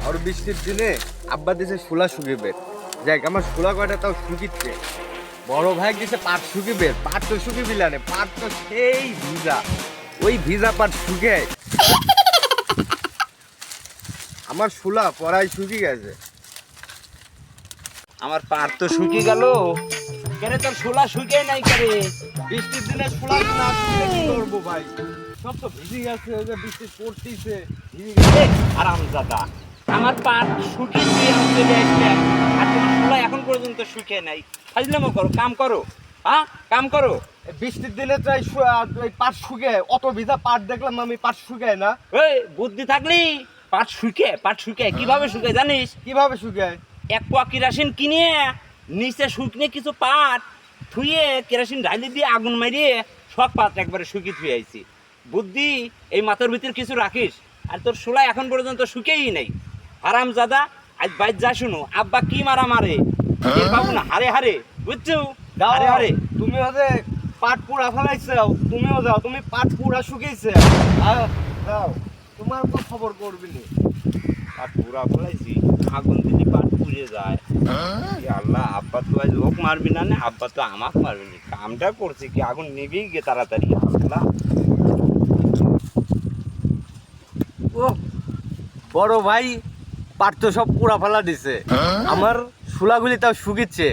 আর বৃষ্টির দিনে আব্বা দিছে শুলা শুকিবে। যাই আমার শুলা কয়টা তাও শুকিচ্ছে। বড় ভাই দিছে পাট শুকিবে, পাট তো শুকিবিলা নে, পাট তো সেই ভিজা, ওই ভিজা পাট শুকে আমার শুলা পরাই শুকিয়ে গেছে। আমার পার তো শুকিয়ে গেল, কেন তোর শোলা শুকিয়ে নাই করে? বৃষ্টির দিনে শুলা না শুকিয়ে কি করবো ভাই? সব তো ভিজে গেছে, ওই যে বৃষ্টি পড়তিছে ভিজে গেছে। আরামজাদা, আমার পাট শুকিয়ে দিয়ে আমি চলে আসলাম, আর তোমার শোলা এখন পর্যন্ত শুকিয়ে নাই। ফাজলামো করো, কাম করো, হ্যাঁ কাম করো। এই বৃষ্টির দিনে তো এই পাট শুকায়, অত ভিজা পাট দেখলাম আমি, পাট শুকায় না। ওই বুদ্ধি থাকলি পাট শুকে কিভাবে শুকে জানিস? কিভাবে শুকায়? এক পোয়া কেরাসিন কিনে নিচে শুকনে কিছু পাট থুয়ে কেরাসিন ঢালি দিয়ে আগুন মারিয়ে সব পাট একবারে শুকিয়ে থুয়ে আইছি। বুদ্ধি এই মাথার ভিতর কিছু রাখিস। আর তোর শোলা এখন পর্যন্ত শুকেই নাই। আরাম জাদা, আজ বাইর যা শুনো আব্বা কি মারা মারে টের পাবো না। হারে হারে, বুঝছো? হারে হারে। তুমি হচ্ছে পাট পুরা ফেলাইছাও, তুমিও যাও, তুমি পাট পুরা শুকিয়েছে। যাও, তোমার তো খবর করবি নি। পাট পুরা ফেলাইছি, আগুন দিদি পাট পুড়ে যায়। এ আল্লাহ, আব্বা তো আজ লোক মারবি না, না আব্বা তো আমাকে মারবি না। কামটা করছে কি, আগুন নিবেই গে তাড়াতাড়ি। আল্লাহ, ও বড় ভাই পাট তো সব পুরা ফেলা দিছে, আমার শুলাগুলি তাও শুকিচ্ছে।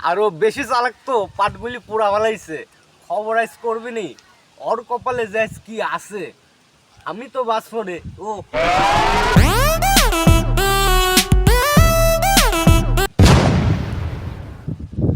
আরো বেশি চালাক তো পাটগুলি পুরা ফেলাইছে। খবর আইস করবি নি, ওর কপালে যাইস কি আছে, আমি তো বাঁচবো রে। ও